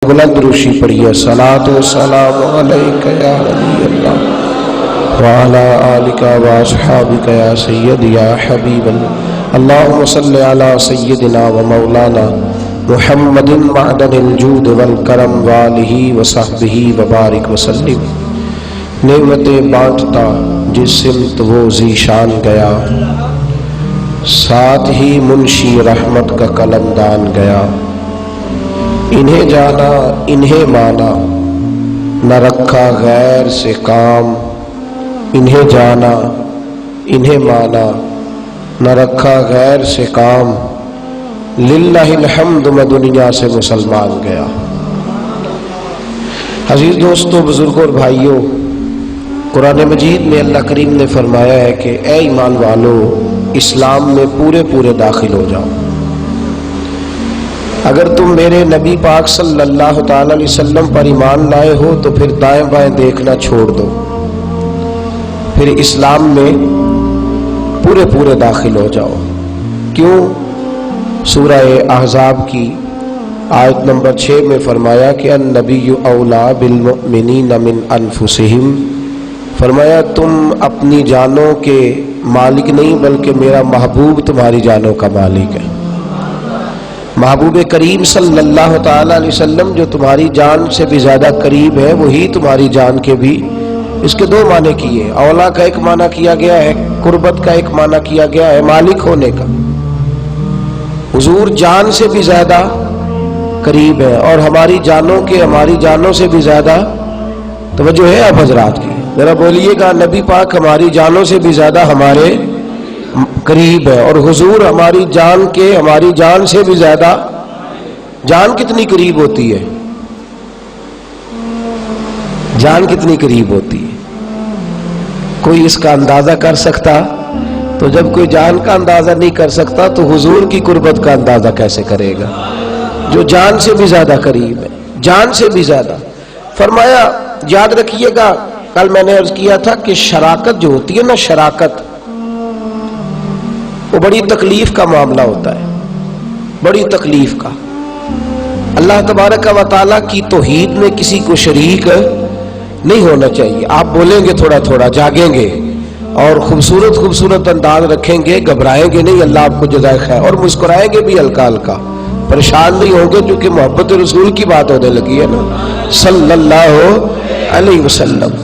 بلند روشی پڑھیے صلاۃ و سلام علیک یا ولی اللہ وعلی آلک و اصحابک یا سید یا حبیب اللہ اللہم صلی علی سیدنا و مولانا محمد معدن الجود والکرم وآلہ وصحبہ وبارک وسلم۔ نعمتیں بانٹتا جس سمت وہ ذیشان گیا، ساتھ ہی منشی رحمت کا قلمدان گیا۔ انہیں جانا انہیں مانا نہ رکھا غیر سے کام، انہیں جانا انہیں مانا نہ رکھا غیر سے کام، للہ الحمد میں دنیا سے مسلمان گیا۔ عزیز دوستوں، بزرگوں اور بھائیوں، قرآن مجید میں اللہ کریم نے فرمایا ہے کہ اے ایمان والو، اسلام میں پورے داخل ہو جاؤ۔ اگر تم میرے نبی پاک صلی اللہ تعالی علیہ وسلم پر ایمان لائے ہو تو پھر دائیں بائیں دیکھنا چھوڑ دو، پھر اسلام میں پورے داخل ہو جاؤ۔ کیوں؟ سورہ احزاب کی آیت نمبر 6 میں فرمایا کہ النبی اولا بالمؤمنین من انفسہم، فرمایا تم اپنی جانوں کے مالک نہیں بلکہ میرا محبوب تمہاری جانوں کا مالک ہے۔ محبوب کریم صلی اللہ تعالی علیہ وسلم جو تمہاری جان سے بھی زیادہ قریب ہے، وہی تمہاری جان کے بھی اس کے دو معنی کیے۔ اولا کا ایک معنی کیا گیا ہے قربت کا، ایک معنی کیا گیا ہے مالک ہونے کا۔ حضور جان سے بھی زیادہ قریب ہے اور ہماری جانوں کے ہماری جانوں سے بھی زیادہ توجہ ہے آپ حضرات کی؟ ذرا بولیے گا، نبی پاک ہماری جانوں سے بھی زیادہ ہمارے قریب ہے، اور حضور ہماری جان کے ہماری جان سے بھی زیادہ۔ جان کتنی قریب ہوتی ہے؟ جان کتنی قریب ہوتی ہے؟ کوئی اس کا اندازہ کر سکتا؟ تو جب کوئی جان کا اندازہ نہیں کر سکتا تو حضور کی قربت کا اندازہ کیسے کرے گا جو جان سے بھی زیادہ قریب ہے، جان سے بھی زیادہ۔ فرمایا یاد رکھیے گا، کل میں نے عرض کیا تھا کہ شراکت جو ہوتی ہے نا، شراکت وہ بڑی تکلیف کا معاملہ ہوتا ہے، بڑی تکلیف کا۔ اللہ تبارک و تعالیٰ کی توحید میں کسی کو شریک نہیں ہونا چاہیے۔ آپ بولیں گے تھوڑا جاگیں گے اور خوبصورت انداز رکھیں گے، گھبرائیں گے نہیں، اللہ آپ کو جزائے خیر، اور مسکرائیں گے بھی ہلکا ہلکا، پریشان نہیں ہوں گے، کیونکہ محبت رسول کی بات ہونے لگی ہے نا صلی اللہ علیہ وسلم۔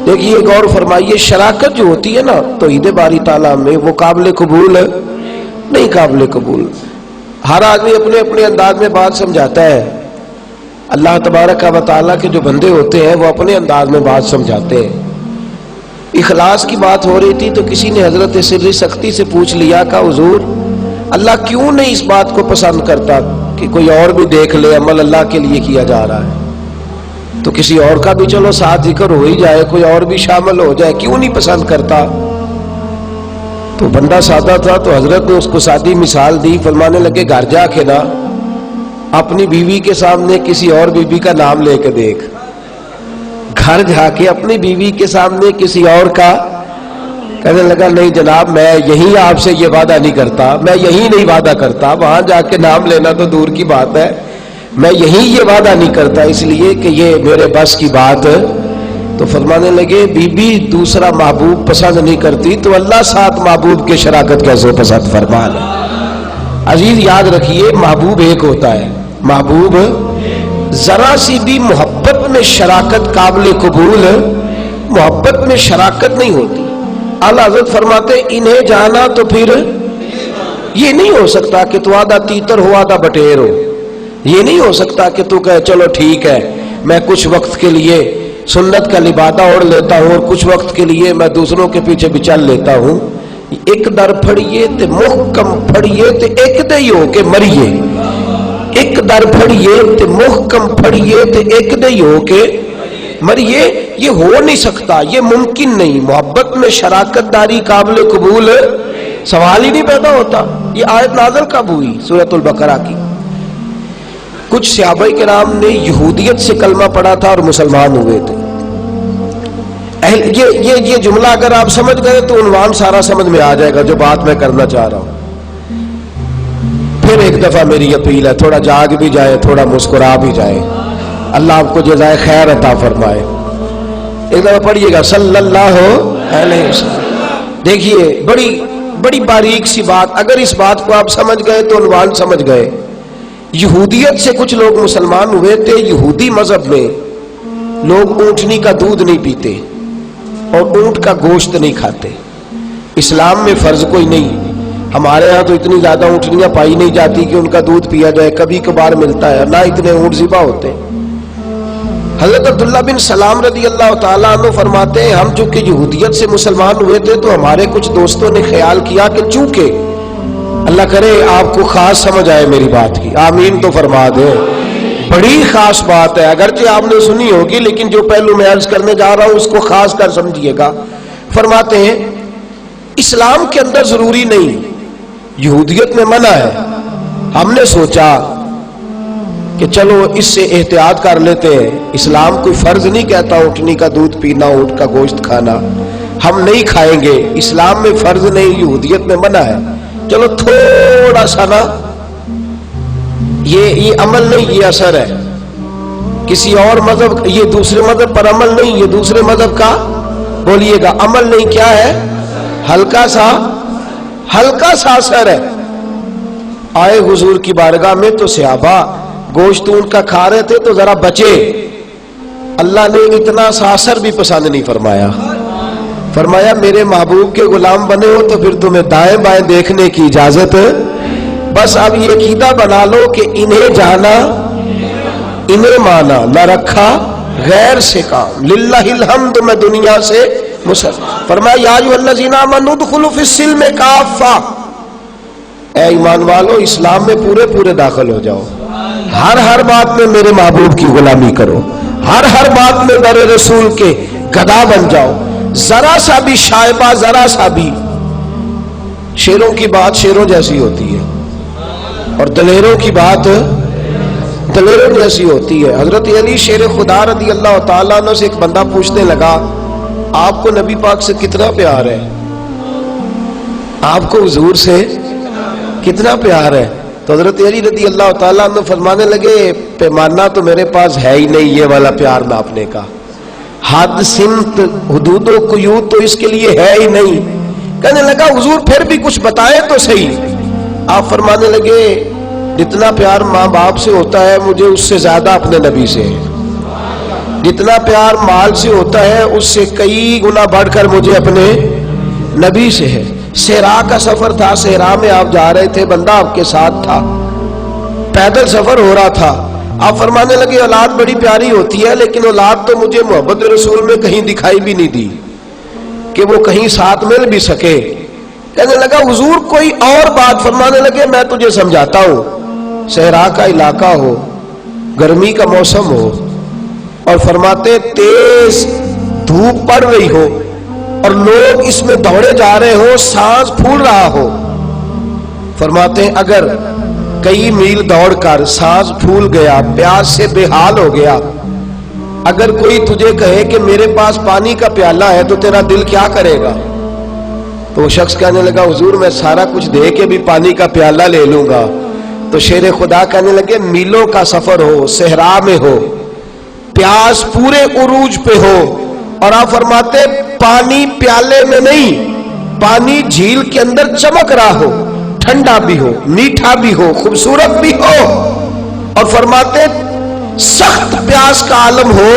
دیکھیے غور فرمائیے، شراکت جو ہوتی ہے نا توحید باری تعالیٰ میں، وہ قابل قبول نہیں، قابل قبول۔ ہر آدمی اپنے انداز میں بات سمجھاتا ہے، اللہ تبارک و تعالیٰ کے جو بندے ہوتے ہیں وہ اپنے انداز میں بات سمجھاتے ہیں۔ اخلاص کی بات ہو رہی تھی تو کسی نے حضرت سری سختی سے پوچھ لیا کہ حضور اللہ کیوں نہیں اس بات کو پسند کرتا کہ کوئی اور بھی دیکھ لے، عمل اللہ کے لیے کیا جا رہا ہے تو کسی اور کا بھی چلو ساتھ ذکر ہو ہی جائے، کوئی اور بھی شامل ہو جائے، کیوں نہیں پسند کرتا؟ تو بندہ سادہ تھا تو حضرت نے اس کو سادی مثال دی، فرمانے لگے گھر جا کے نا اپنی بیوی کے سامنے کسی اور بیوی کا نام لے کے دیکھ، گھر جا کے اپنی بیوی کے سامنے کسی اور کا۔ کہنے لگا نہیں جناب، میں یہی آپ سے یہ وعدہ نہیں کرتا، میں یہی نہیں وعدہ کرتا، وہاں جا کے نام لینا تو دور کی بات ہے، میں یہی یہ وعدہ نہیں کرتا اس لیے کہ یہ میرے بس کی بات۔ تو فرمانے لگے بی بی دوسرا محبوب پسند نہیں کرتی تو اللہ ساتھ محبوب کے شراکت کیسے پسند فرما لے؟ عزیز یاد رکھیے، محبوب ایک ہوتا ہے، محبوب ذرا سی بھی محبت میں شراکت قابل قبول، محبت میں شراکت نہیں ہوتی۔ اعلیٰ حضرت فرماتے انہیں جانا تو پھر یہ نہیں ہو سکتا کہ تو آدھا تیتر ہو آدھا بٹیر ہو، یہ نہیں ہو سکتا کہ تو کہے چلو ٹھیک ہے میں کچھ وقت کے لیے سنت کا لبادہ اوڑھ لیتا ہوں اور کچھ وقت کے لیے میں دوسروں کے پیچھے بھی چل لیتا ہوں۔ ایک در پھڑیے تے محکم پھڑیے تے ایک دے ہو کے مریے، ایک در پھڑیے تے محکم پھڑیے تے ایک دے ہو کے مریے، یہ ہو نہیں سکتا، یہ ممکن نہیں۔ محبت میں شراکت داری قابل قبول سوال ہی نہیں پیدا ہوتا۔ یہ آیت نازل کب ہوئی؟ سورۃ البقرہ کی۔ کچھ صحابہ کرام نے یہودیت سے کلمہ پڑھا تھا اور مسلمان ہوئے تھے۔ یہ جملہ اگر آپ سمجھ گئے تو عنوان سارا سمجھ میں آ جائے گا جو بات میں کرنا چاہ رہا ہوں۔ پھر ایک دفعہ میری اپیل ہے، تھوڑا جاگ بھی جائے، تھوڑا مسکرا بھی جائے۔ اللہ آپ کو جزائے خیر عطا فرمائے. ایک دفعہ پڑھیے گا صلی اللہ علیہ وسلم. دیکھیے بڑی بڑی باریک سی بات. اگر اس بات کو آپ سمجھ گئے تو عنوان سمجھ گئے. یہودیت سے کچھ لوگ مسلمان ہوئے تھے. یہودی مذہب میں لوگ اونٹنی کا دودھ نہیں پیتے اور اونٹ کا گوشت نہیں کھاتے. اسلام میں فرض کوئی نہیں. ہمارے ہاں تو اتنی زیادہ اونٹنیاں پائی نہیں جاتی کہ ان کا دودھ پیا جائے. کبھی کبھار ملتا ہے, نہ اتنے اونٹ ذبح ہوتے. حضرت عبداللہ بن سلام رضی اللہ تعالیٰ عنہ فرماتے ہیں ہم چونکہ یہودیت سے مسلمان ہوئے تھے تو ہمارے کچھ دوستوں نے خیال کیا کہ چونکہ, اللہ کرے آپ کو خاص سمجھ آئے میری بات کی, آمین تو فرما دیں. بڑی خاص بات ہے, اگرچہ آپ نے سنی ہوگی لیکن جو پہلو میں عرض کرنے جا رہا ہوں اس کو خاص کر سمجھیے گا. فرماتے ہیں اسلام کے اندر ضروری نہیں, یہودیت میں منع ہے. ہم نے سوچا کہ چلو اس سے احتیاط کر لیتے ہیں. اسلام کوئی فرض نہیں کہتا اونٹنی کا دودھ پینا, اونٹ کا گوشت کھانا. ہم نہیں کھائیں گے, اسلام میں فرض نہیں, یہودیت میں منع ہے. چلو تھوڑا سا نا, یہ عمل نہیں, یہ اثر ہے. کسی اور مذہب, یہ دوسرے مذہب پر عمل نہیں, یہ دوسرے مذہب کا بولیے گا عمل نہیں. کیا ہے؟ ہلکا سا اثر ہے. آئے حضور کی بارگاہ میں تو صحابہ گوشت اونٹ کا کھا رہے تھے تو ذرا بچے. اللہ نے اتنا سا اثر بھی پسند نہیں فرمایا. فرمایا میرے محبوب کے غلام بنے ہو تو پھر تمہیں دائیں بائیں دیکھنے کی اجازت ہے. بس اب یہ عقیدہ بنا لو کہ انہیں جانا انہیں مانا, نہ رکھا غیر سے کام. للہ الحمد میں دنیا سے مسلمان. فرمایا یا ایھا الذین آمنوا ادخلوا فی السلم کافہ, اے ایمان والو اسلام میں پورے داخل ہو جاؤ. ہر بات میں میرے محبوب کی غلامی کرو, ہر بات میں در رسول کے گدا بن جاؤ. ذرا سا بھی شائبہ, ذرا سا بھی, شیروں کی بات شیروں جیسی ہوتی ہے اور دلیروں کی بات دلیروں جیسی ہوتی ہے. حضرت علی شیر خدا رضی اللہ تعالیٰ عنہ سے ایک بندہ پوچھنے لگا آپ کو نبی پاک سے کتنا پیار ہے, آپ کو حضور سے کتنا پیار ہے؟ تو حضرت علی رضی اللہ تعالیٰ عنہ فرمانے لگے پیمانہ تو میرے پاس ہے ہی نہیں یہ والا پیار ناپنے کا. حد سمت حدود و قیود تو اس کے لیے ہے ہی نہیں. کہنے لگا حضور پھر بھی کچھ بتائے تو صحیح. آپ فرمانے لگے جتنا پیار ماں باپ سے ہوتا ہے مجھے اس سے زیادہ اپنے نبی سے ہے. جتنا پیار مال سے ہوتا ہے اس سے کئی گنا بڑھ کر مجھے اپنے نبی سے ہے. صحرا کا سفر تھا, صحرا میں آپ جا رہے تھے, بندہ آپ کے ساتھ تھا, پیدل سفر ہو رہا تھا. آپ فرمانے لگے اولاد بڑی پیاری ہوتی ہے لیکن اولاد تو مجھے محبت رسول میں کہیں دکھائی بھی نہیں دی کہ وہ کہیں ساتھ مل بھی سکے. کہنے لگا حضور کوئی اور بات. فرمانے لگے میں تجھے سمجھاتا ہوں. صحرا کا علاقہ ہو, گرمی کا موسم ہو اور فرماتے تیز دھوپ پڑ رہی ہو اور لوگ اس میں دوڑے جا رہے ہو, سانس پھول رہا ہو. فرماتے ہیں اگر کئی میل دوڑ کر سانس پھول گیا, پیاس سے بے حال ہو گیا, اگر کوئی تجھے کہے کہ میرے پاس پانی کا پیالہ ہے تو تیرا دل کیا کرے گا؟ تو وہ شخص کہنے لگا حضور میں سارا کچھ دے کے بھی پانی کا پیالہ لے لوں گا. تو شیر خدا کہنے لگے میلوں کا سفر ہو, صحرا میں ہو, پیاس پورے عروج پہ ہو اور آپ فرماتے پانی پیالے میں نہیں, پانی جھیل کے اندر چمک رہا ہو, ٹھنڈا بھی ہو, میٹھا بھی ہو, خوبصورت بھی ہو, اور فرماتے سخت پیاس کا عالم ہو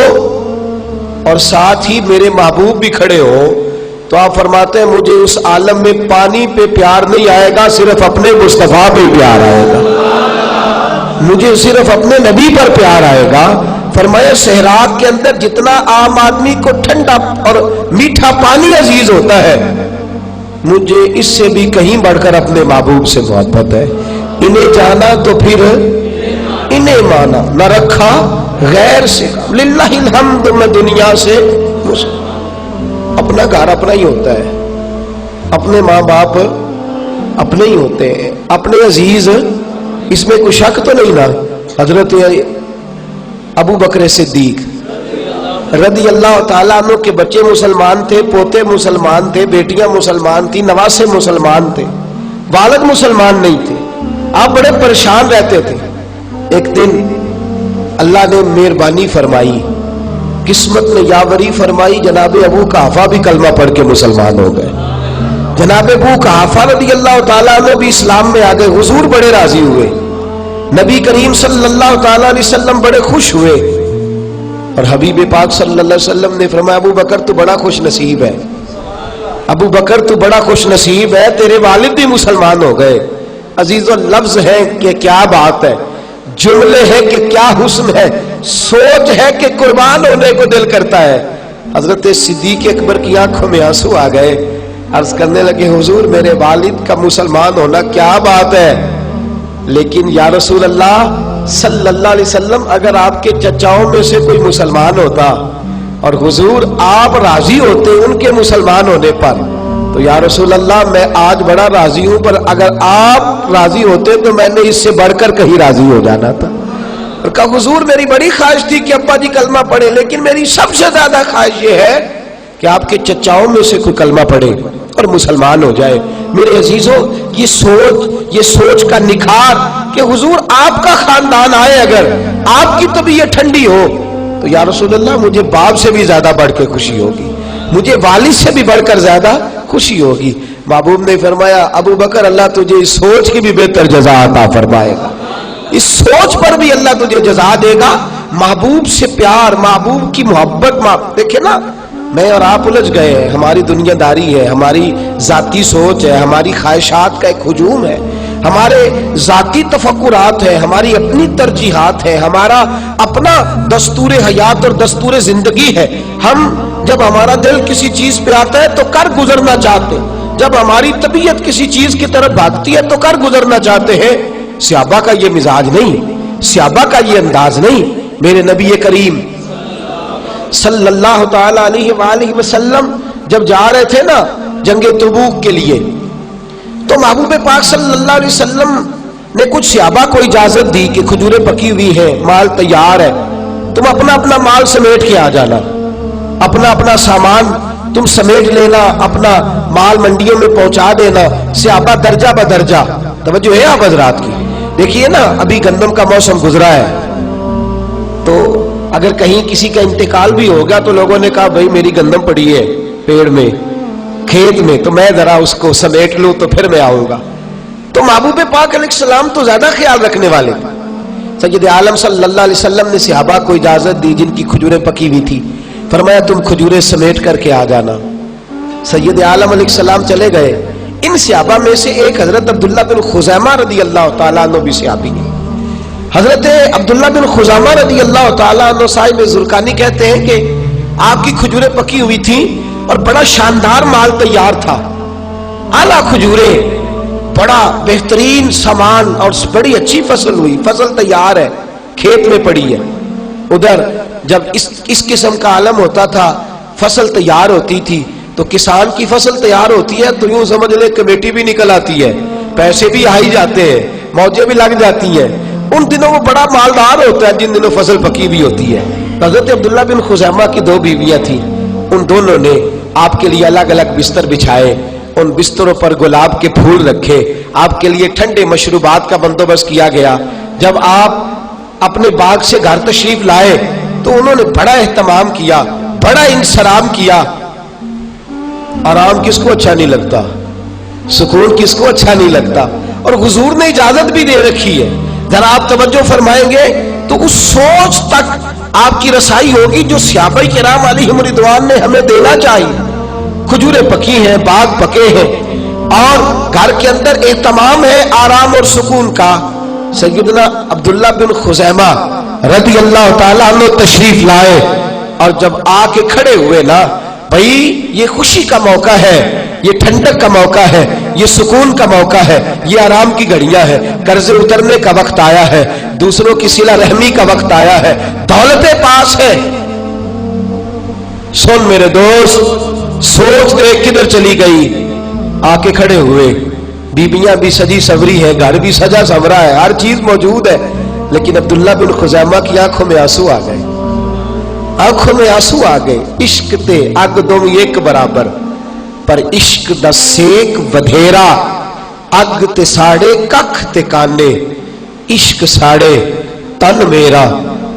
اور ساتھ ہی میرے محبوب بھی کھڑے ہو. تو آپ فرماتے ہیں مجھے اس عالم میں پانی پہ پیار نہیں آئے گا, صرف اپنے مصطفیٰ پہ پیار آئے گا, مجھے صرف اپنے نبی پر پیار آئے گا. فرمایا صحرا کے اندر جتنا عام آدمی کو ٹھنڈا اور میٹھا پانی عزیز ہوتا ہے مجھے اس سے بھی کہیں بڑھ کر اپنے محبوب سے محبت ہے. انہیں جانا تو پھر انہیں مانا, نہ رکھا غیر سے. للہ الحمد میں دنیا سے اپنا گھر اپنا ہی ہوتا ہے, اپنے ماں باپ اپنے ہی ہوتے ہیں, اپنے عزیز, اس میں کوئی شک تو نہیں نا. حضرت ابو بکر صدیق رضی اللہ تعالیٰ عنہ کے بچے مسلمان تھے, پوتے مسلمان تھے, بیٹیاں مسلمان تھی, نواسے مسلمان تھے, والد مسلمان نہیں تھے. آپ بڑے پریشان رہتے تھے. ایک دن اللہ نے مہربانی فرمائی, قسمت نے یاوری فرمائی, جناب ابو قحافہ بھی کلمہ پڑھ کے مسلمان ہو گئے. جناب ابو قحافہ رضی اللہ تعالیٰ عنہ بھی اسلام میں آ گئے. حضور بڑے راضی ہوئے, نبی کریم صلی اللہ تعالیٰ علیہ وسلم بڑے خوش ہوئے, اور حبیب پاک صلی اللہ علیہ وسلم نے فرمایا ابو بکر تو بڑا خوش نصیب ہے, ابو بکر تو بڑا خوش نصیب ہے, تیرے والد بھی مسلمان ہو گئے. عزیزو, لفظ ہے کہ کیا بات ہے, جملے ہے کہ کیا حسن ہے, سوچ ہے کہ قربان ہونے کو دل کرتا ہے. حضرت صدیق اکبر کی آنکھوں میں آنسو آ گئے, عرض کرنے لگے حضور میرے والد کا مسلمان ہونا کیا بات ہے, لیکن یا رسول اللہ صلی اللہ علیہ وسلم اگر آپ کے چچاؤں میں سے کوئی مسلمان ہوتا اور حضور آپ راضی ہوتے ان کے مسلمان ہونے پر, تو یا رسول اللہ میں آج بڑا راضی ہوں, پر اگر آپ راضی ہوتے تو میں نے اس سے بڑھ کر کہیں راضی ہو جانا تھا. اور کہا حضور میری بڑی خواہش تھی کہ ابا جی کلمہ پڑھے, لیکن میری سب سے زیادہ خواہش یہ ہے کہ آپ کے چچاؤں میں سے کوئی کلمہ پڑھے اور مسلمان ہو جائے. میرے عزیزوں, یہ سوچ کا نکھار کہ حضور آپ کا خاندان آئے, اگر آپ کی طبیعت ٹھنڈی ہو تو یا رسول اللہ مجھے باپ سے بھی زیادہ بڑھ کے خوشی ہوگی, مجھے والد سے بھی بڑھ کر زیادہ خوشی ہوگی. محبوب نے فرمایا ابو بکر اللہ تجھے اس سوچ کی بھی بہتر جزا عطا فرمائے گا, اس سوچ پر بھی اللہ تجھے جزا دے گا. محبوب سے پیار, محبوب کی محبت. دیکھیں نا, میں اور آپ الجھ گئے ہیں, ہماری دنیا داری ہے, ہماری ذاتی سوچ ہے, ہماری خواہشات کا ایک ہجوم ہے, ہمارے ذاتی تفکرات ہیں, ہماری اپنی ترجیحات ہیں, ہمارا اپنا دستور حیات اور دستور زندگی ہے. ہم جب ہمارا دل کسی چیز پہ آتا ہے تو کر گزرنا چاہتے ہیں, جب ہماری طبیعت کسی چیز کی طرف بھاگتی ہے تو کر گزرنا چاہتے ہیں. صحابہ کا یہ مزاج نہیں, صحابہ کا یہ انداز نہیں. میرے نبی کریم صلی اللہ تعالی علیہ وآلہ وسلم جب جا رہے تھے نا جنگ تبوک کے لیے, تو محبوب پاک صلی اللہ علیہ وسلم نے کچھ صحابہ کو اجازت دی کہ کھجوریں پکی ہوئی ہیں, مال تیار ہے, تم اپنا اپنا مال سمیٹ کے آ جانا, اپنا اپنا سامان تم سمیٹ لینا, اپنا مال منڈیوں میں پہنچا دینا. صحابہ درجہ بدرجہ. توجہ ہے آپ حضرات کی, دیکھیے نا ابھی گندم کا موسم گزرا ہے, تو اگر کہیں کسی کا انتقال بھی ہوگا تو لوگوں نے کہا بھائی میری گندم پڑی ہے پیڑ میں, کھیت میں, تو میں ذرا اس کو سمیٹ لوں تو پھر میں آؤں گا. تو محبوب پاک علیہ السلام تو زیادہ خیال رکھنے والے تھے. سید عالم صلی اللہ علیہ وسلم نے صحابہ کو اجازت دی جن کی کھجوریں پکی ہوئی تھی, فرمایا تم کھجوریں سمیٹ کر کے آ جانا. سید عالم علیہ السلام چلے گئے. ان صحابہ میں سے ایک حضرت عبداللہ بن خزیمہ رضی اللہ تعالیٰ عنہ بھی صحابی ہیں. حضرت عبداللہ بن خزیمہ رضی اللہ تعالیٰ عنہ صاحب زرقانی کہتے ہیں کہ آپ کی کھجوریں پکی ہوئی تھیں اور بڑا شاندار مال تیار تھا, اعلیٰ کھجوریں, بڑا بہترین سامان, اور بڑی اچھی فصل ہوئی, فصل تیار ہے, کھیت میں پڑی ہے. ادھر جب اس قسم کا عالم ہوتا تھا, فصل تیار ہوتی تھی, تو کسان کی فصل تیار ہوتی ہے تو یوں سمجھ لے کمیٹی بھی نکل آتی ہے, پیسے بھی آ ہی جاتے ہیں, موجیں بھی لگ جاتی ہیں. ان دنوں وہ بڑا مالدار ہوتا ہے جن دنوں فصل پکی بھی ہوتی ہے. حضرت عبداللہ بن خزیمہ کی 2 بیویاں تھیں, ان دونوں نے آپ کے لیے الگ الگ بستر بچھائے, ان بستروں پر گلاب کے پھول رکھے, آپ کے لیے ٹھنڈے مشروبات کا بندوبست کیا گیا. جب آپ اپنے باغ سے گھر تشریف لائے تو انہوں نے بڑا اہتمام کیا, بڑا انصرام کیا. آرام کس کو اچھا نہیں لگتا, سکون کس کو اچھا نہیں لگتا, اور حضور نے اجازت بھی دے رکھی ہے. ذرا آپ توجہ فرمائیں گے تو اس سوچ تک آپ کی رسائی ہوگی جو صحابہ کرام علیہم رضوان نے ہمیں دینا چاہیے. کھجوریں پکی ہیں, باغ پکے ہیں, اور گھر کے اندر اہتمام ہے آرام اور سکون کا. سیدنا عبداللہ بن خزیمہ رضی اللہ تعالیٰ عنہ تشریف لائے, اور جب آ کے کھڑے ہوئے نا, بھائی یہ خوشی کا موقع ہے, یہ ٹھنڈک کا موقع ہے, یہ سکون کا موقع ہے, یہ آرام کی گھڑیاں ہے, قرض اترنے کا وقت آیا ہے, دوسروں کی صلہ رحمی کا وقت آیا ہے, دولتیں پاس ہے. سن میرے دوست, سوچ دے کدھر چلی گئی. آ کے کھڑے ہوئے, بیبیاں بھی سجی سوری ہے, گھر بھی سجا سورا ہے, ہر چیز موجود ہے, لیکن عبداللہ بن خزیمہ کی آنکھوں میں آنسو آ گئے, آنکھوں میں آنسو آ گئے. عشق تے اگ دوم ایک برابر, پر عشق دا سیک ودھیرا, اگ تے ساڑے ککھ تے کانے, عشق ساڑے تن میرا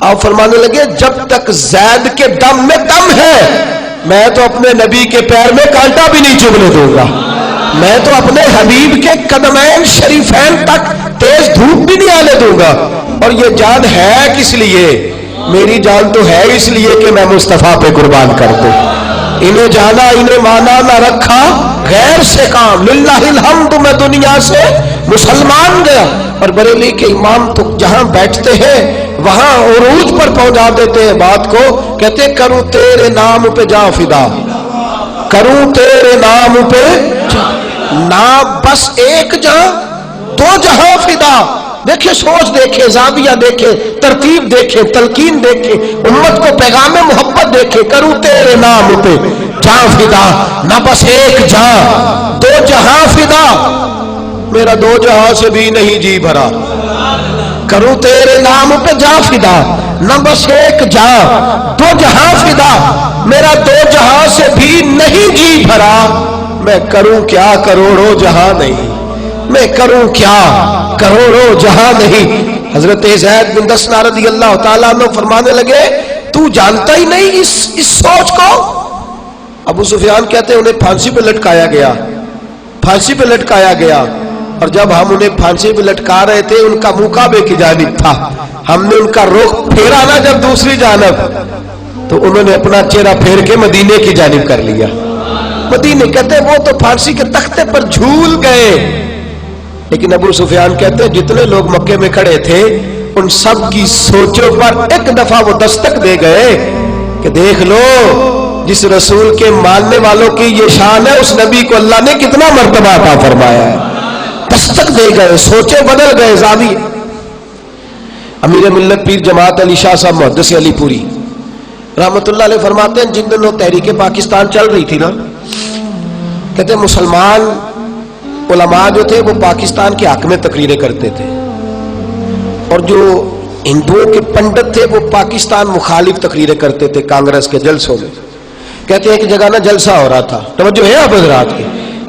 آپ فرمانے لگے جب تک زید کے دم میں دم ہے میں تو اپنے نبی کے پیر میں کانٹا بھی نہیں چبھنے دوں گا، میں تو اپنے حبیب کے قدمین شریفین تک تیز دھوپ بھی نہیں آنے دوں گا۔ اور یہ جان ہے کس لیے؟ میری جان تو ہے اس لیے کہ میں مصطفیٰ پہ قربان کر دوں۔ انہیں جانا انہیں مانا نہ رکھا غیر سے کام، للہ الحمد میں دنیا سے مسلمان گیا۔ اور بریلی کے امام تو جہاں بیٹھتے ہیں وہاں عروج پر پہنچا دیتے ہیں بات کو، کہتے کروں تیرے نام پہ جاں فدا، کروں تیرے نام پہ نہ بس ایک جہاں دو جہاں فدا۔ دیکھیں سوچ دیکھیں، زاویہ دیکھیں، ترتیب دیکھیں، تلقین دیکھیں، امت کو پیغام محبت دیکھیں، کروں تیرے نام پہ جہاں فدا، نہ بس ایک جہاں دو جہاں فدا، میرا دو جہاں سے بھی نہیں جی بھرا، کروں تیرے نام پہ جہاں فدا، نہ بس ایک جہاں دو جہاں فدا، میرا دو جہاں سے بھی نہیں جی بھرا، میں کروں کیا کروڑوں جہاں نہیں، میں کروں کیا کروڑوں جہاں نہیں۔ حضرت زید بن دسنہ رضی اللہ تعالیٰ عنہ فرمانے لگے تو جانتا ہی نہیں اس سوچ کو۔ ابو سفیان کہتے ہیں انہیں پھانسی پہ لٹکایا گیا، پھانسی پہ لٹکایا گیا، اور جب ہم انہیں پھانسی پہ لٹکا رہے تھے ان کا منہ کعبے کی جانب تھا، ہم نے ان کا رخ پھیرا نا جب دوسری جانب تو انہوں نے اپنا چہرہ پھیر کے مدینے کی جانب کر لیا۔ مدینے کہتے ہیں وہ تو پھانسی کے تختے پر جھول گئے، لیکن ابو سفیان کہتے ہیں جتنے لوگ مکے میں کھڑے تھے ان سب کی سوچوں پر ایک دفعہ وہ دستک دے گئے کہ دیکھ لو جس رسول کے ماننے والوں کی یہ شان ہے اس نبی کو اللہ نے کتنا مرتبہ عطا فرمایا ہے، دستک دے گئے، سوچیں بدل گئے۔ زاویہ امیر ملت پیر جماعت علی شاہ صاحب محدث علی پوری رحمت اللہ علیہ فرماتے ہیں جن دنوں تحریک پاکستان چل رہی تھی نا، کہتے ہیں مسلمان علماء جو تھے وہ پاکستان کے حق میں تقریریں کرتے تھے، اور جو ہندوؤں کے پنڈت تھے وہ پاکستان مخالف تقریریں کرتے تھے کانگریس کے جلسوں میں۔ کہتے ہیں کہ جگہ نا جلسہ ہو رہا تھا، توجہ ہے اب حضرات کی،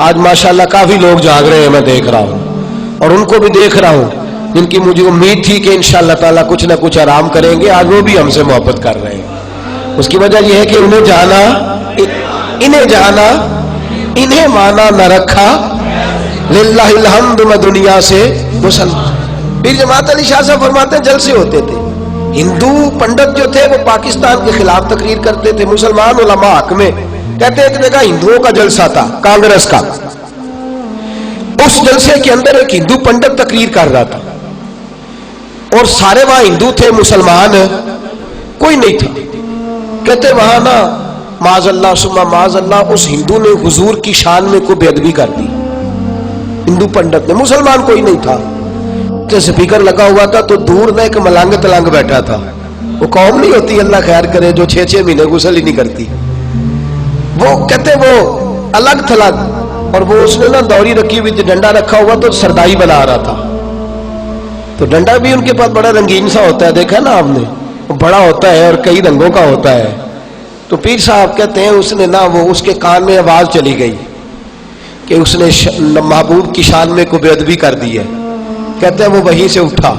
آج ماشاءاللہ کافی لوگ جاگ رہے ہیں، میں دیکھ رہا ہوں اور ان کو بھی دیکھ رہا ہوں جن کی مجھے امید تھی کہ انشاءاللہ تعالیٰ کچھ نہ کچھ آرام کریں گے، آج وہ بھی ہم سے محبت کر رہے ہیں۔ اس کی وجہ یہ ہے کہ انہیں جانا انہیں جانا انہیں مانا نہ رکھا، للہ الحمد میں دنیا سے مسلمان۔ پیر جماعت علی شاہ صاحب فرماتے ہیں جلسے ہوتے تھے، ہندو پنڈت جو تھے وہ پاکستان کے خلاف تقریر کرتے تھے، مسلمان علماء حق میں۔ کہتے ہیں ایک جگہ ہندوؤں کا جلسہ تھا کانگریس کا، اس جلسے کے اندر ایک ہندو پنڈت تقریر کر رہا تھا اور سارے وہاں ہندو تھے، مسلمان کوئی نہیں تھا۔ کہتے وہاں نا معاذ اللہ ثم معاذ اللہ اس ہندو نے حضور کی شان میں کوئی بے ادبی کر دی، ہندو پنڈت نے، مسلمان کوئی نہیں تھا۔ سپیکر لگا ہوا تھا تو دور نہ ایک ملنگ تلنگ بیٹھا تھا، وہ قوم نہیں ہوتی اللہ خیر کرے جو 6 مہینے غسل ہی نہیں کرتی، وہ کہتے وہ الگ تھلگ، اور وہ اس نے نا دوری رکھی ہوئی تھی، ڈنڈا رکھا ہوا تو سردائی بنا رہا تھا، تو ڈنڈا بھی ان کے پاس بڑا رنگین سا ہوتا ہے، دیکھا نا آپ نے، وہ بڑا ہوتا ہے اور کئی رنگوں کا ہوتا ہے۔ تو پیر صاحب کہتے ہیں اس نے نا وہ اس کے کان میں آواز چلی گئی کہ اس نے محبوب کی شان میں کوئی بے ادبی کر دی ہے۔ کہتے ہیں وہ وہیں سے اٹھا،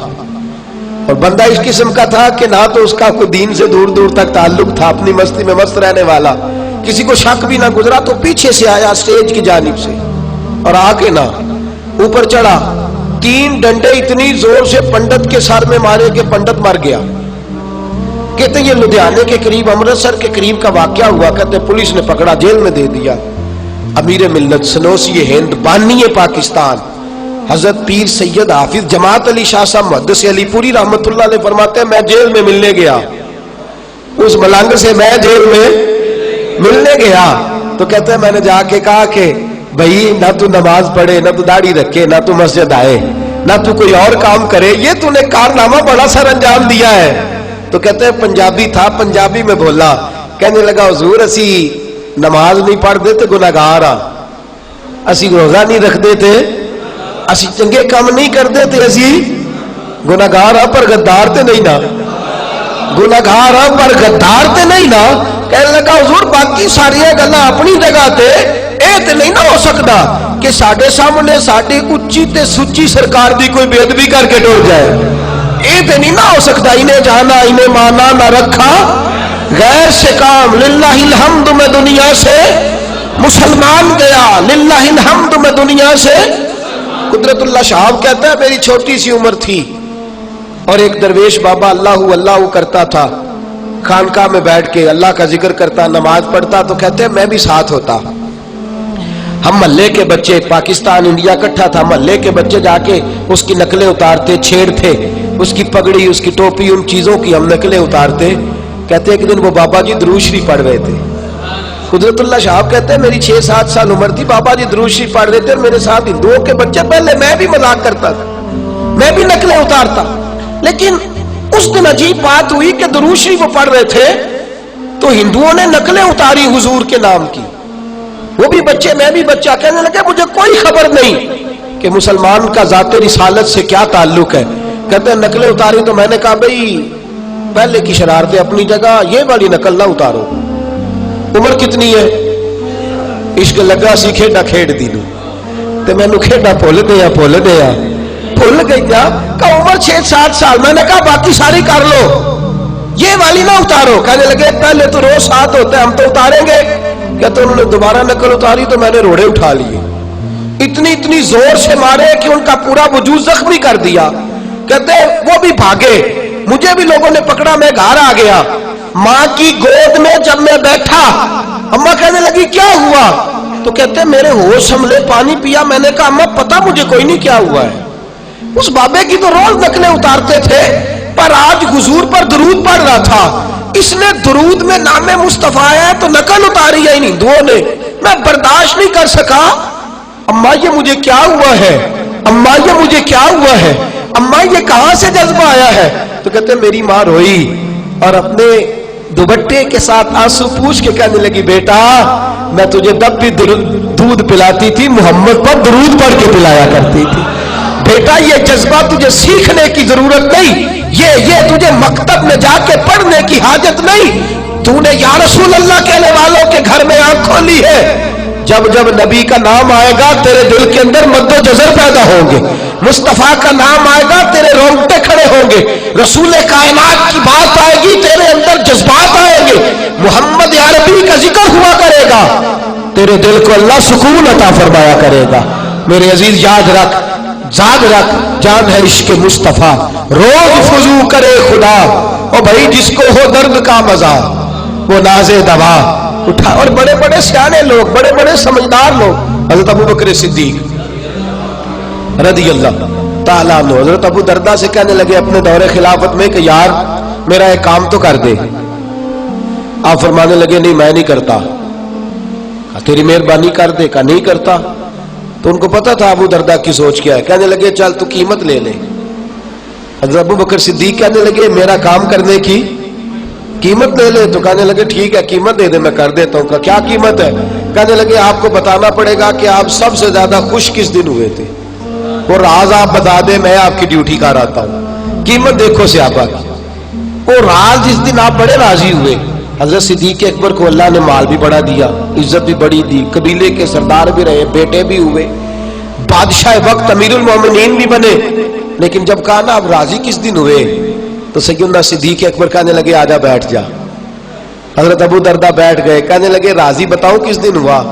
اور بندہ اس قسم کا تھا کہ نہ تو اس کا کوئی دین سے دور دور تک تعلق تھا، اپنی مستی میں مست رہنے والا، کسی کو شک بھی نہ گزرا، تو پیچھے سے آیا اسٹیج کی جانب سے اور آ کے نا اوپر چڑھا، 3 ڈنڈے اتنی زور سے پنڈت کے سر میں مارے کہ پنڈت مر گیا۔ کہتے ہیں یہ لدھیانے کے قریب امرتسر کے قریب کا واقعہ ہوا، کہتے ہیں پولیس نے پکڑا، جیل میں دے دیا۔ امیر ملت سنوسی ہند بانی پاکستان حضرت پیر سید حافظ جماعت علی شاہ صاحب محدث علی پوری رحمت اللہ علیہ فرماتے ہیں میں جیل میں ملنے گیا، اس ملنگ سے میں جیل میں ملنے گیا، تو کہتے ہیں میں نے جا کے کہا کہ بھائی نہ تو نماز پڑھے، نہ تو داڑھی رکھے، نہ تو مسجد آئے، نہ تو کوئی اور کام کرے، یہ تو نے کارنامہ بڑا سر انجام دیا ہے۔ تو کہتے ہیں پنجابی تھا، پنجابی میں بولا، کہنے لگا حضور اسی نماز نہیں پڑھ دیتے گناہگار ہاں، اسی روزہ نہیں رکھ دیتے، اسی چنگے کام نہیں کر دیتے، اسی گناہگار ہاں پر غدار تے نہیں نا، گناہگار ہاں پر غدار تے نہیں نا۔ کہنے لگا حضور باقی ساری گلاں اپنی جگہ تے، اے تے نہیں نہ ہو سکتا کہ ساڈے سامنے ساڈی اچھی تے سچی سرکار دی کوئی بے ادبی کر کے ٹر جائے، یہ نہیں نہ ہو سکتا انہیں جانا انہیں مانا نہ رکھا غیر سے کام. للہ الحمد میں دنیا سے مسلمان گیا, للہ الحمد میں دنیا سے. قدرت اللہ شہاب کہتا ہے میری چھوٹی سی عمر تھی اور ایک درویش بابا اللہ اللہ کرتا تھا, خانقاہ میں بیٹھ کے اللہ کا ذکر کرتا, نماز پڑھتا, تو کہتے ہیں میں بھی ساتھ ہوتا. ہم محلے کے بچے, پاکستان انڈیا اکٹھا تھا, محلے کے بچے جا کے اس کی نقلیں اتارتے, چھیڑتے, اس کی پگڑی اس کی ٹوپی ان چیزوں کی ہم نقلیں اتارتے. کہتے ایک دن وہ بابا جی درود شریف پڑھ رہے تھے. قدرت اللہ شہاب کہتے ہیں میری 6-7 سال عمر تھی, بابا جی درود شریف پڑھ رہے تھے اور میرے ساتھ ہندوؤں کے بچے, پہلے میں بھی مذاق کرتا تھا, میں بھی نقلیں اتارتا, لیکن اس دن عجیب بات ہوئی کہ درود شریف وہ پڑھ رہے تھے تو ہندوؤں نے نقلیں اتاری حضور کے نام کی. وہ بھی بچے میں بھی بچہ, کہنے لگے مجھے کوئی خبر نہیں کہ مسلمان کا ذات رسالت سے کیا تعلق ہے. کہتے ہیں نقلیں اتاری تو میں نے کہا بھئی پہلے کی شرارتیں اپنی جگہ, یہ والی نقل نہ اتارو. عمر کتنی ہے؟ عشق لگا سی کھیڈا کھیڈ دی تے مینوں کھیڈا بھول گیا بھول گیا. کہ عمر 6-7 سال. میں نے کہا باقی ساری کر لو, یہ والی نہ اتارو. کہنے لگے پہلے تو روز ساتھ ہوتے ہیں, ہم تو اتاریں گے. کہتے انہوں نے دوبارہ نقل اتاری تو میں نے روڑے اٹھا لیے, اتنی زور سے مارے کہ ان کا پورا وجود زخمی کر دیا. کہتے وہ بھی بھاگے, مجھے بھی لوگوں نے پکڑا, میں گھر آ گیا. ماں کی گود میں جب میں بیٹھا, اماں کہنے لگی کیا ہوا؟ تو کہتے میرے ہوش سنبھلے, پانی پیا. میں نے کہا اماں پتا مجھے کوئی نہیں کیا ہوا ہے. اس بابے کی تو روز نقلیں اتارتے تھے, پر آج حضور پر درود پڑھ رہا تھا. اس نے درود میں نام مصطفیٰ ہے تو نقل اتاری ہے ہندوؤں نے. میں برداشت نہیں کر سکا. اماں یہ مجھے کیا ہوا ہے, اماں یہ مجھے کیا ہوا ہے, اماں یہ کہاں سے جذبہ آیا ہے؟ تو کہتے میری ماں روئی اور اپنے دوپٹے کے ساتھ آنسو پوچھ کے کہنے لگی بیٹا میں تجھے تب بھی دودھ پلاتی تھی, محمد پر درود پڑھ کے پلایا کرتی تھی. بیٹا یہ جذبہ تجھے سیکھنے کی ضرورت نہیں, یہ تجھے مکتب میں جا کے پڑھنے کی حاجت نہیں. تو نے یا رسول اللہ کہنے والوں کے گھر میں آنکھ کھولی ہے. جب جب نبی کا نام آئے گا تیرے دل کے اندر مد و جزر پیدا ہوں گے, مصطفیٰ کا نام آئے گا تیرے رونگٹے کھڑے ہوں گے, رسول کائنات کی بات آئے گی تیرے اندر جذبات آئیں گے, محمد عربی کا ذکر ہوا کرے گا, تیرے دل کو اللہ سکون عطا فرمایا کرے گا. میرے عزیز یاد رکھ جان ہے عشق مصطفیٰ, روز فضو کرے خدا, او بھائی جس کو ہو درد کا مزہ وہ نازے دوا اٹھا. اور بڑے بڑے سیانے لوگ, بڑے بڑے سمجھدار لوگ, حضرت ابو بکر صدیق رضی اللہ تعالیٰ عنہ حضرت ابو دردہ سے کہنے لگے اپنے دور خلافت میں کہ یار میرا ایک کام تو کر دے. آپ فرمانے لگے نہیں میں نہیں کرتا. تیری مہربانی کر دے. کہا نہیں کرتا. تو ان کو پتا تھا ابو دردہ کی سوچ کیا ہے. کہنے لگے چل تو قیمت لے لے. حضرت ابو بکر صدیق کہنے لگے میرا کام کرنے کی قیمت لے لے. تو کہنے لگے ٹھیک ہے قیمت دے دے میں کر دیتا ہوں. کیا قیمت ہے؟ کہنے لگے آپ کو بتانا پڑے گا کہ آپ سب سے زیادہ خوش کس دن ہوئے تھے, وہ راز آپ بتا دیں میں آپ کی ڈیوٹی کر آتا ہوں. قیمت دیکھو صحابہ کی, وہ راز جس دن آپ بڑے راضی ہوئے. حضرت صدیق اکبر کو اللہ نے مال بھی بڑا دیا, عزت بھی بڑی دی, قبیلے کے سردار بھی رہے, بیٹے بھی ہوئے, بادشاہ وقت امیر المومنین بھی بنے. لیکن جب کہا نا اب راضی کس دن ہوئے تو سیدنا صدیق اکبر کہنے لگے آجا بیٹھ جا. حضرت ابو دردہ بیٹھ گئے. کہنے لگے راضی بتاؤ کس دن ہوا؟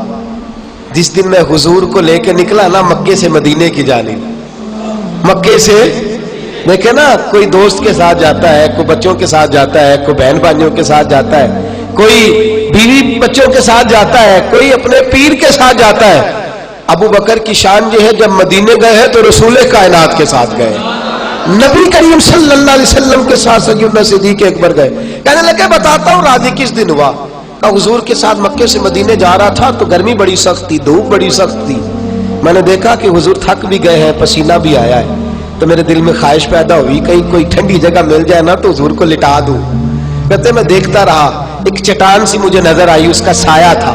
جس دن میں حضور کو لے کے نکلا نا مکے سے مدینے کی جانب. مکے سے دیکھیں نا, کوئی دوست کے ساتھ جاتا ہے, کوئی بچوں کے ساتھ جاتا ہے, کوئی بہن بھائیوں کے ساتھ جاتا ہے, کوئی بیوی بچوں کے ساتھ جاتا ہے, کوئی اپنے پیر کے ساتھ جاتا ہے. ابو بکر کی شان یہ ہے جب مدینے گئے ہیں تو رسول کائنات کے ساتھ گئے, نبی کریم صلی اللہ علیہ وسلم کے ساتھ سیدنا صدیق اکبر گئے. کہنے لگے بتاتا ہوں راضی کس دن ہوا. کہ حضور کے ساتھ مکے سے مدینے جا رہا تھا تو گرمی بڑی سخت تھی, دھوپ بڑی سخت تھی. میں نے دیکھا کہ حضور تھک بھی گئے ہیں, پسینہ بھی آیا ہے, تو میرے دل میں خواہش پیدا ہوئی کہیں کوئی ٹھنڈی جگہ مل جائے نا تو حضور کو لٹا دوں. کہتے میں دیکھتا رہا, ایک چٹان سی مجھے نظر آئی, اس کا سایہ تھا.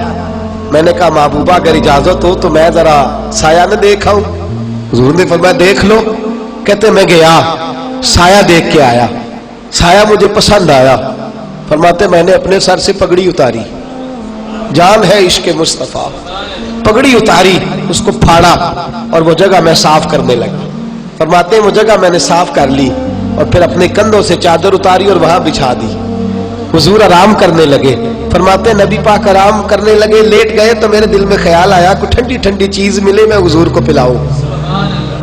میں نے کہا محبوبہ اگر اجازت ہو تو میں ذرا سایہ نہ دیکھا ہوں. حضور نے فرمایا دیکھ لو. کہتے میں گیا, سایہ دیکھ کے آیا, سایہ مجھے پسند آیا. فرماتے میں نے اپنے سر سے پگڑی اتاری, جان ہے عشق مصطفیٰ, پگڑی اتاری, اس کو پھاڑا اور وہ جگہ میں صاف کرنے لگا. فرماتے ہیں وہ جگہ میں نے صاف کر لی. اور پھر اپنے کندھوں سے چادر اتاری اور وہاں بچھا دی. حضور آرام کرنے لگے. فرماتے نبی پاک آرام کرنے لگے, لیٹ گئے تو میرے دل میں خیال آیا کوئی ٹھنڈی ٹھنڈی چیز ملے میں حضور کو پلاؤں.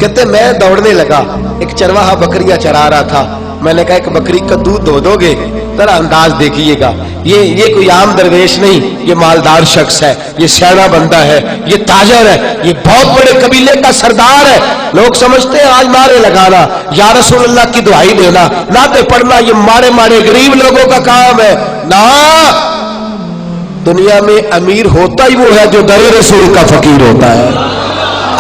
کہتے میں دوڑنے لگا, ایک چرواہا بکریاں چرا رہا تھا. میں نے کہا ایک بکری کا دودھ دو گے؟ ذرا انداز دیکھیے گا, یہ کوئی عام درویش نہیں, یہ مالدار شخص ہے, یہ سیانا بندہ ہے, یہ تاجر ہے, یہ بہت بڑے قبیلے کا سردار ہے. لوگ سمجھتے ہیں آج نعرے لگانا, یا رسول اللہ کی دعائی دینا, نعتیں پڑھنا یہ ماڑے غریب لوگوں کا کام ہے. نا, دنیا میں امیر ہوتا ہی وہ ہے جو در رسول کا فقیر ہوتا ہے.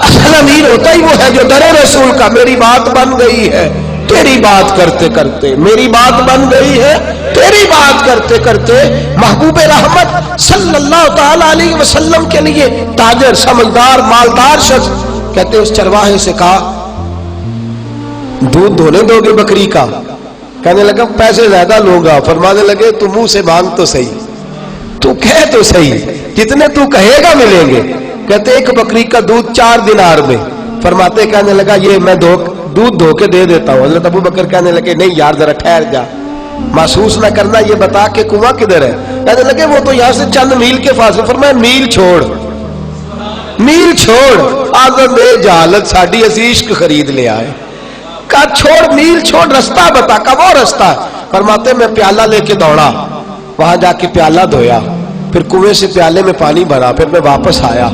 اصل امیر ہوتا ہی وہ ہے جو در رسول کا. میری بات بن گئی ہے تیری بات کرتے کرتے, میری بات بن گئی ہے تیری بات کرتے کرتے. محبوب رحمت صلی اللہ تعالی علیہ وسلم کے لیے تاجر, سمجھدار, مالدار شخص, کہتے اس چرواہے سے کہا دودھ دھونے دو گے بکری کا؟ کہنے لگا پیسے زیادہ لوں گا. فرمانے لگے تو منہ سے مانگ تو صحیح, تو کہہ تو صحیح, جتنے تو کہے گا ملیں گے. کہتے ایک بکری کا دودھ 4 دینار میں. فرماتے کہنے لگا یہ میں دودھ دھو کے دے دیتا ہوں. حضرت ابو بکر کہنے لگے نہیں یار ذرا ٹھہر جا, محسوس نہ کرنا, یہ بتا کہ کنواں کدھر ہے. کہنے لگے وہ تو یہاں سے چند میل کے فاصلے. فرمایا میل چھوڑ, آدم بے جہالت ساڈی اسی عشق خرید لے آئے. کہا چھوڑ, میل چھوڑ, رستہ بتا. کا وہ رستہ. فرماتے میں پیالہ لے کے دوڑا, وہاں جا کے پیالہ دھویا, پھر کنویں سے پیالے میں پانی بھرا, پھر میں واپس آیا.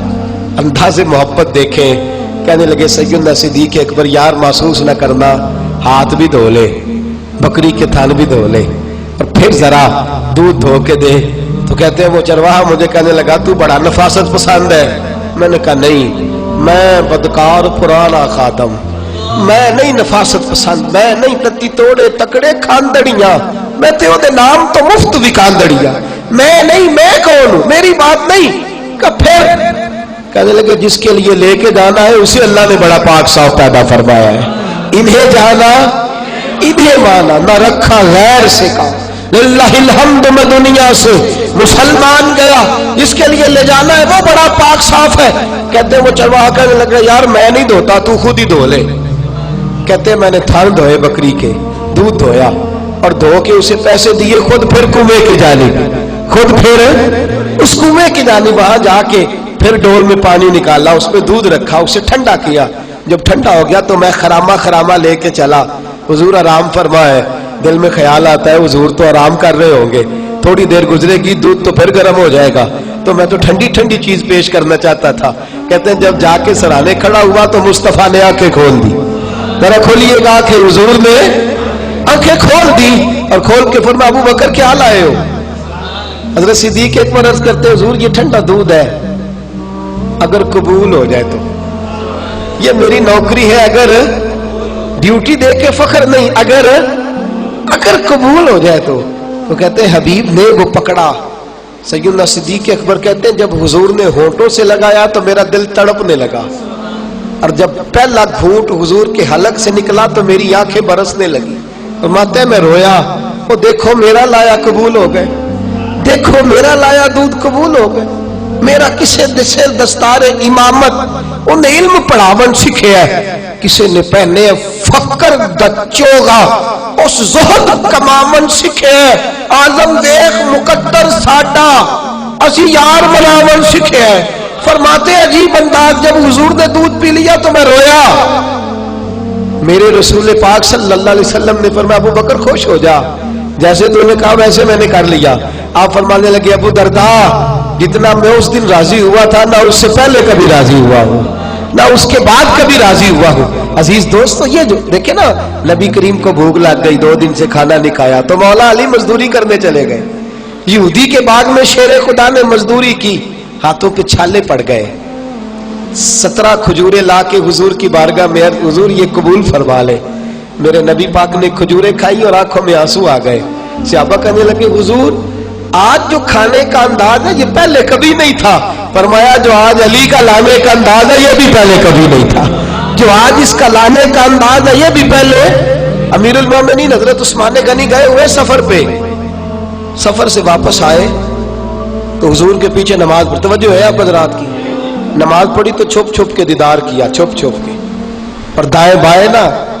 انداز محبت دیکھیں. کہنے لگے سیدنا صدیق اکبر یار محسوس نہ کرنا, ہاتھ بھی دھو لے, بکری کے تھن بھی دھو لے, اور پھر ذرا دودھ دھو کے دے. تو کہتے ہیں وہ چرواہا مجھے کہنے لگا تو بڑا نفاست پسند ہے. میں نے کہا نہیں, میں بدکار پرانا خاتم, میں نہیں نفاست پسند, میں نہیں تتی توڑے تکڑے کھاندڑیاں, میں تے دے نام تو مفت بھی کھاندڑیاں, میں نہیں, میں کون ہوں, میری بات نہیں. کہ پھر کہنے لگے جس کے لیے لے کے جانا ہے اسے اللہ نے بڑا پاک صاف پیدا فرمایا ہے. انہیں جانا انہیں مانا, نہ رکھا غیر سے کا. للہ الحمد, میں دنیا سے مسلمان گیا, جس کے لیے لے جانا ہے وہ بڑا پاک صاف ہے. کہتے ہیں وہ چرواہا کہنے لگا یار میں نہیں دھوتا, تو خود ہی دھو لے. کہتے ہیں میں نے تھن دھوئے بکری کے, دودھ دھویا اور دھو کے اسے پیسے دیے, خود پھر کنویں کی جانب, خود پھر اس کنویں کی جانب وہاں جا کے پھر ڈول میں پانی نکالا, اس میں دودھ رکھا, اسے ٹھنڈا کیا. جب ٹھنڈا ہو گیا تو میں خرامہ لے کے چلا. حضور آرام فرمائے. دل میں خیال آتا ہے حضور تو آرام کر رہے ہوں گے, تھوڑی دیر گزرے گی دودھ تو پھر گرم ہو جائے گا, تو میں تو ٹھنڈی چیز پیش کرنا چاہتا تھا. کہتے ہیں جب جا کے سرانے کھڑا ہوا تو مصطفیٰ نے آنکھیں کھول دی. ذرا کھولیے گا آنکھیں, حضور نے آنکھیں کھول دی اور کھول کے فرمایا ابو بکر کیا لائے ہو؟ حضرت صدیق ایک بار عرض کرتے حضور یہ ٹھنڈا دودھ ہے, اگر قبول ہو جائے تو یہ میری نوکری ہے, اگر ڈیوٹی دے کے فخر نہیں, اگر قبول ہو جائے تو. تو کہتے ہیں حبیب نے وہ پکڑا. سیدنا صدیق اکبر کہتے ہیں جب حضور نے ہونٹوں سے لگایا تو میرا دل تڑپنے لگا, اور جب پہلا گھونٹ حضور کے حلق سے نکلا تو میری آنکھیں برسنے لگی. فرماتے ہیں میں رویا, وہ دیکھو میرا لایا قبول ہو گئے, دیکھو میرا لایا دودھ قبول ہو گئے. میرا کسے دستار امامت ان علم پڑھاون سکھیا ہے, کسے نے پہنے فکر دچوگا اس زہد کماون سکھیا ہے. آزم دیکھ مقدر ساڈا اسی یار مناون سکھیا ہے. فرماتے عجیب انداز, جب حضور نے دودھ پی لیا تو میں رویا. میرے رسول پاک صلی اللہ علیہ وسلم نے فرمایا ابو بکر خوش ہو جا, جیسے تو نے کہا ویسے میں نے کر لیا. آپ فرمانے لگے ابو دردا جتنا میں اس دن راضی ہوا تھا نہ اس سے پہلے کبھی راضی ہوا ہوں, نہ اس کے بعد کبھی راضی ہوا ہوں. عزیز دوستو یہ جو دیکھیں نا, نبی کریم کو بھوک لگ گئی, 2 دن سے کھانا نہیں کھایا, تو مولا علی مزدوری کرنے چلے گئے. یہودی کے باغ میں شیر خدا نے مزدوری کی, ہاتھوں پہ چھالے پڑ گئے. 17 کھجورے لا کے حضور کی بارگاہ میں, حضور یہ قبول فرما لے. میرے نبی پاک نے کھجورے کھائی اور آنکھوں میں آنسو آ گئے. صحابہ کہنے لگے حضور آج جو کھانے کا انداز ہے یہ پہلے کبھی نہیں تھا. فرمایا جو آج علی کا لانے کا انداز ہے یہ بھی پہلے کبھی نہیں تھا, جو آج اس کا لانے کا انداز ہے یہ بھی پہلے. امیر المومنین حضرت عثمان غنی گئے ہوئے سفر پہ, سفر سے واپس آئے تو حضور کے پیچھے نماز پڑھی. توجہ ہے آپ حضرات کی, نماز پڑھی تو چھپ چھپ کے دیدار کیا, چھپ چھپ کے, اور دائیں بائیں نا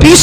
20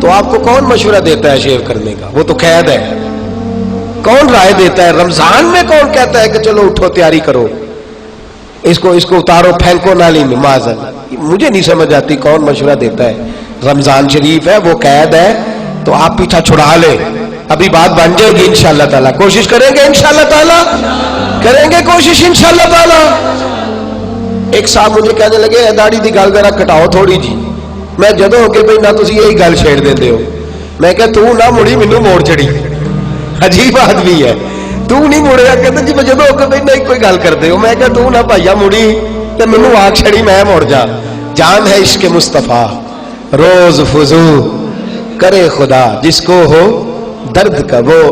تو آپ کو کون مشورہ دیتا ہے شیو کرنے کا؟ وہ تو قید ہے. کون رائے دیتا ہے؟ رمضان میں کون کہتا ہے کہ چلو اٹھو تیاری کرو، اس کو اتارو پھینکو نالی میں؟ معاذ اللہ، مجھے نہیں سمجھ آتی کون مشورہ دیتا ہے. رمضان شریف ہے، وہ قید ہے، تو آپ پیچھا چھڑا لیں. ابھی بات بن جائے گی انشاءاللہ تعالیٰ. کوشش کریں گے انشاءاللہ تعالیٰ، کریں گے کوشش انشاءاللہ تعالیٰ. ایک صاحب مجھے کہنے لگے داڑھی دی گل ذرا کٹاؤ تھوڑی جی. میں جدو ہو کے بھائی نہ تسی یہی گل چھیڑ دیندے ہو. میں کہ تو نہ مڑی مینوں موڑ چڑی. عجیب آدمی ہے، تو نہیں مڑیا. کہتے جی میں جدو ہو کے بھائی نہیں کوئی گل کرتے ہو. میں کہ تو نہ بھائیا مڑی تے مینوں آگ چھڑی میں مڑ جا. جان ہے عشق مصطفیٰ روز فضو کرے خدا، جس کو ہو درد کا وہ.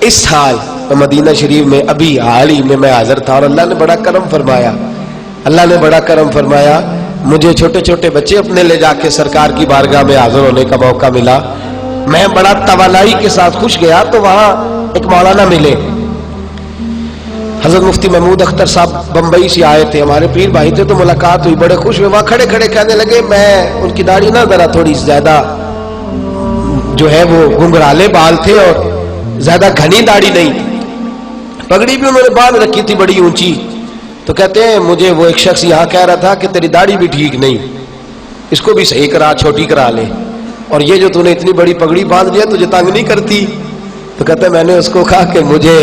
اس حال مدینہ شریف میں ابھی حال ہی میں حاضر تھا، اور اللہ نے بڑا کرم فرمایا. اللہ نے بڑا کرم فرمایا. مجھے چھوٹے چھوٹے بچے اپنے لے جا کے سرکار کی بارگاہ میں حاضر ہونے کا موقع ملا. میں بڑا توانائی کے ساتھ خوش گیا تو وہاں ایک مولانا ملے، حضرت مفتی محمود اختر صاحب بمبئی سے آئے تھے، ہمارے پیر بھائی تھے. تو ملاقات ہوئی، بڑے خوش ہوئے. وہاں کھڑے کھڑے کہنے لگے میں ان کی داڑھی نہ ذرا تھوڑی زیادہ جو ہے وہ گنگرالے بال تھے اور زیادہ گھنی داڑھی نہیں تھی. پگڑی بھی انہوں نے باندھ رکھی تھی بڑی اونچی. تو کہتے ہیں مجھے وہ ایک شخص یہاں کہہ رہا تھا کہ تیری داڑھی بھی ٹھیک نہیں، اس کو بھی صحیح کرا، چھوٹی کرا لے، اور یہ جو تو نے اتنی بڑی پگڑی باندھ لیا تجھے تنگ نہیں کرتی؟ تو کہتے ہیں میں نے اس کو کہا کہ مجھے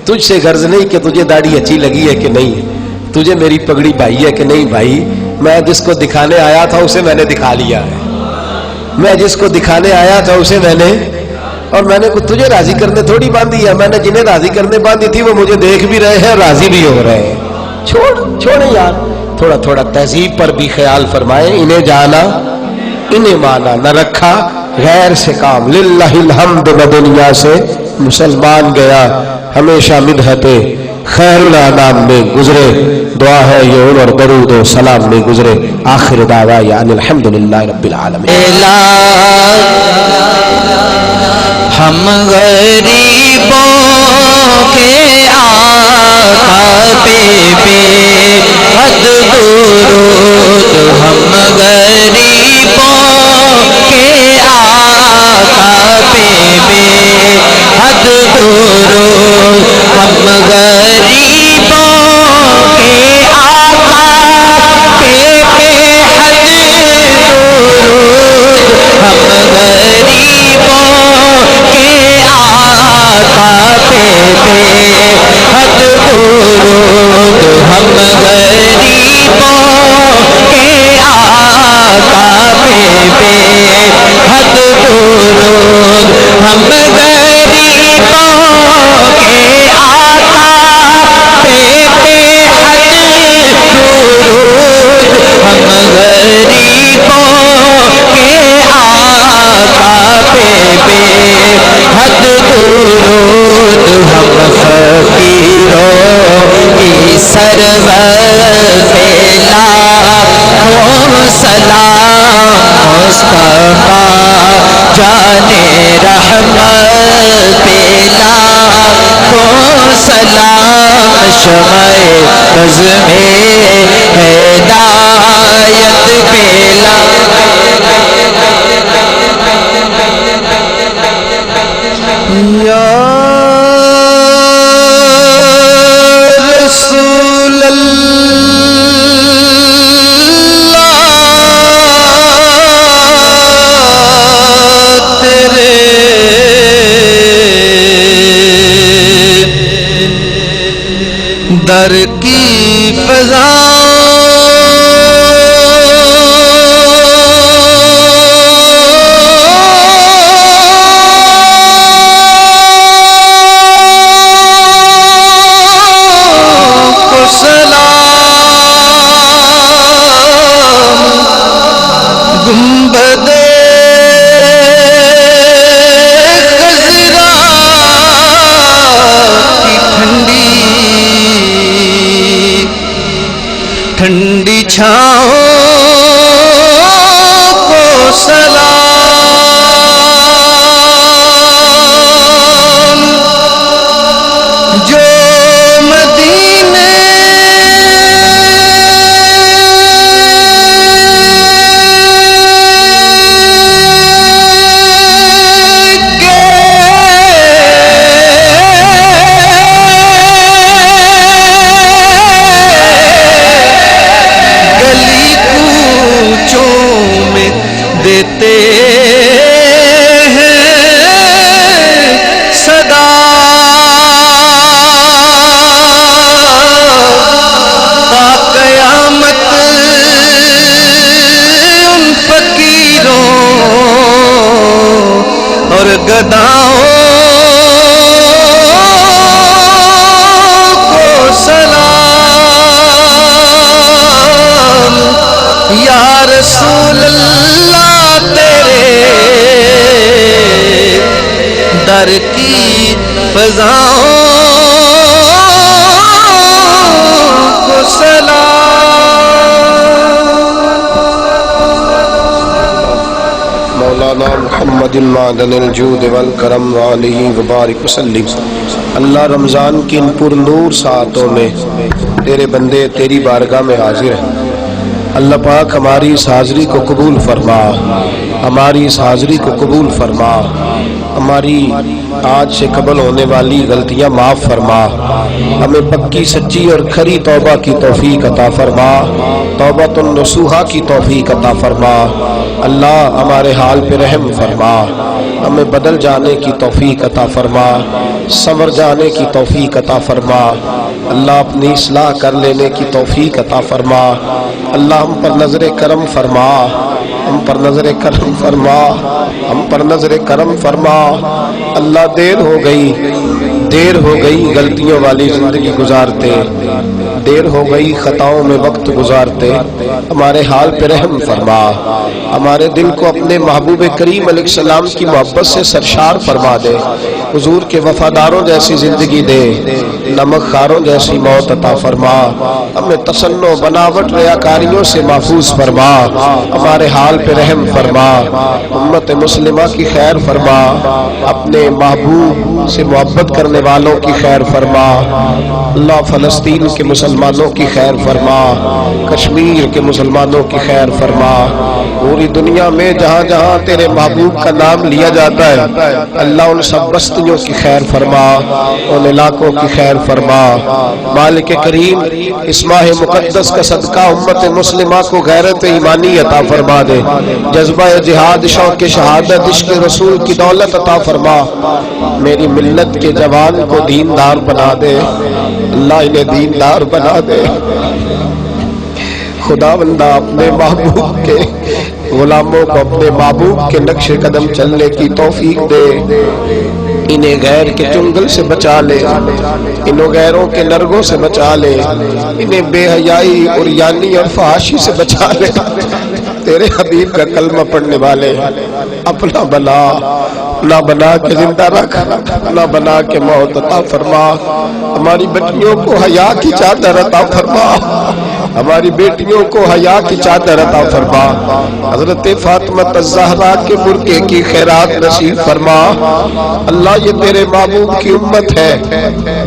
تجھ سے غرض نہیں کہ تجھے داڑھی اچھی لگی ہے کہ نہیں، تجھے میری پگڑی بھائی ہے کہ نہیں بھائی. میں جس کو دکھانے آیا تھا اسے میں نے دکھا لیا ہے. میں جس کو دکھانے آیا تھا اسے میں نے، اور میں نے تجھے راضی کرنے تھوڑی باندھی ہے. میں نے جنہیں راضی کرنے باندھی تھی وہ مجھے دیکھ بھی رہے ہیں، راضی بھی ہو رہے ہیں. چھوڑیں یار، تھوڑا تھوڑا تہذیب پر بھی خیال فرمائیں. انہیں جانا انہیں مانا، نہ رکھا غیر سے کام. للہ الحمد میں دنیا سے مسلمان گیا، ہمیشہ مدحت خیر الانام میں گزرے. دعا ہے یہ اور درود و سلام میں گزرے. آخر دعوا یعنی الحمدللہ رب العالمین. ہم غریبوں کے آقا پہ بے حد درود، ہم غریبوں کے آقا پہ بے حد درود، ہم غریبوں کے آقا پہ بے حد درود، ہم غریبوں کے آقا پہ بے حد درود، ہم غریبوں کے آقا پہ بے حد درود، ہم غریبوں کے آقا پہ بے حد درود، ہم غریبوں کے آقا پہ بے حد درود، ہم فقیروں کی سرور پہ لاکھوں سلام. مصطفیٰ جان رحمت پہ لاکھوں سلام. شمع بز میں ہدایت پہ یا رسول اللہ تیرے در کی فضا ٹھنڈی چھاؤں کو سلام. جو مدینے مولانا محمد معدن الجود والکرم علیہ وبارک وسلم۔ اللہ رمضان کی ان پر نور ساعتوں میں تیرے بندے تیری بارگاہ میں حاضر ہیں۔ اللہ پاک ہماری اس حاضری کو قبول فرما، ہماری اس حاضری کو قبول فرما، ہماری آج سے قبل ہونے والی غلطیاں معاف فرما، ہمیں پکی سچی اور کھری توبہ کی توفیق عطا فرما، توبۃ النصوحہ کی توفیق عطا فرما۔ اللہ ہمارے حال پہ رحم فرما، ہمیں بدل جانے کی توفیق عطا فرما، سنور جانے کی توفیق عطا فرما۔ اللہ اپنی اصلاح کر لینے کی توفیق عطا فرما۔ اللہ ہم پر نظر کرم فرما، ہم پر نظر کرم فرما، ہم پر نظر کرم فرما۔ اللہ دیر ہو گئی غلطیوں والی زندگی گزارتے، دیر ہو گئی خطاؤں میں وقت گزارتے، ہمارے حال پہ رحم فرما، ہمارے دل کو اپنے محبوب کریم علیہ السلام کی محبت سے سرشار فرما دے، حضور کے وفاداروں جیسی زندگی دے، نمک خاروں جیسی موت عطا فرما، ہمیں تصنع بناوٹ ریاکاریوں سے محفوظ فرما، ہمارے حال پہ رحم فرما، امت مسلمہ کی خیر فرما، اپنے محبوب سے محبت کرنے والوں کی خیر فرما۔ اللہ فلسطین کے مسلمانوں کی خیر فرما، کشمیر کے مسلمانوں کی خیر فرما، پوری دنیا میں جہاں جہاں تیرے محبوب کا نام لیا جاتا ہے اللہ ان سب بستیوں کی خیر فرما، ان علاقوں کی خیر فرما۔ مالک کریم اس ماہ مقدس کا صدقہ امت مسلمہ کو غیرت ایمانی عطا فرما دے، جذبہ جہاد، شوق شہادت، عشق رسول کی دولت عطا فرما۔ میری ملت کے جوان کو دیندار بنا دے، اللہ انہیں دیندار بنا دے۔ خدا بندہ اپنے محبوب کے غلاموں کو اپنے محبوب کے نقش قدم چلنے کی توفیق دے، انہیں غیر کے چنگل سے بچا لے، انہیں غیروں کے نرگوں سے بچا لے، انہیں بے حیائی اور یانی اور فحاشی سے بچا لے۔ تیرے حبیب کا کلمہ پڑھنے والے اپنا بنا کے زندہ رکھ، اپنا بنا کے موت عطا فرما۔ ہماری بچیوں کو حیا کی چادر عطا فرما، ہماری بیٹیوں کو حیا کی چادر عطا فرما۔ حضرت فاطمہ الزہرا کے برقعے کی خیرات نصیب فرما۔ اللہ یہ تیرے محبوب کی امت ہے،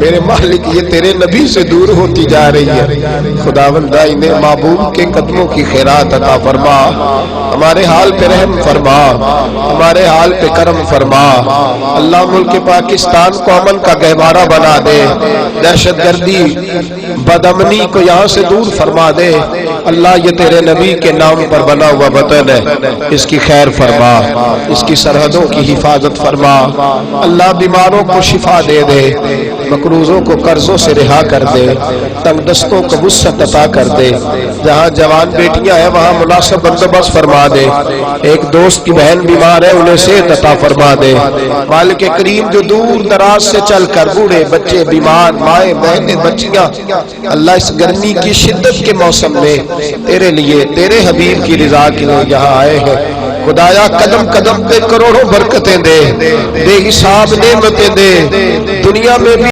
میرے مالک یہ تیرے نبی سے دور ہوتی جا رہی ہے، خداوندہ انہیں محبوب کے قدموں کی خیرات عطا فرما۔ ہمارے حال پہ رحم فرما، ہمارے حال پہ کرم فرما۔ اللہ ملک پاکستان کو امن کا گہوارہ بنا دے، دہشت گردی بدامنی کو یہاں سے دور فرما دے۔ اللہ یہ تیرے نبی کے نام پر بنا ہوا وطن ہے، اس کی خیر فرما، اس کی سرحدوں کی حفاظت فرما۔ اللہ بیماروں کو شفا دے دے، مقروضوں کو قرضوں سے رہا کر دے، تنگ دستوں کو وسعت عطا کر دے۔ جہاں جوان بیٹیاں ہیں وہاں مناسب بندوبست فرما دے۔ ایک دوست کی بہن بیمار ہے انہیں صحت عطا فرما دے۔ مالک کریم جو دور دراز سے چل کر بوڑھے بچے بیمار، مائیں بہنیں بچیاں اللہ اس گرمی کی شدت کے موسم میں تیرے لیے تیرے حبیب کی رضا کے لیے یہاں آئے ہیں، خدایا قدم قدم پہ کروڑوں برکتیں دے، بے حساب نعمتیں دے، دنیا میں بھی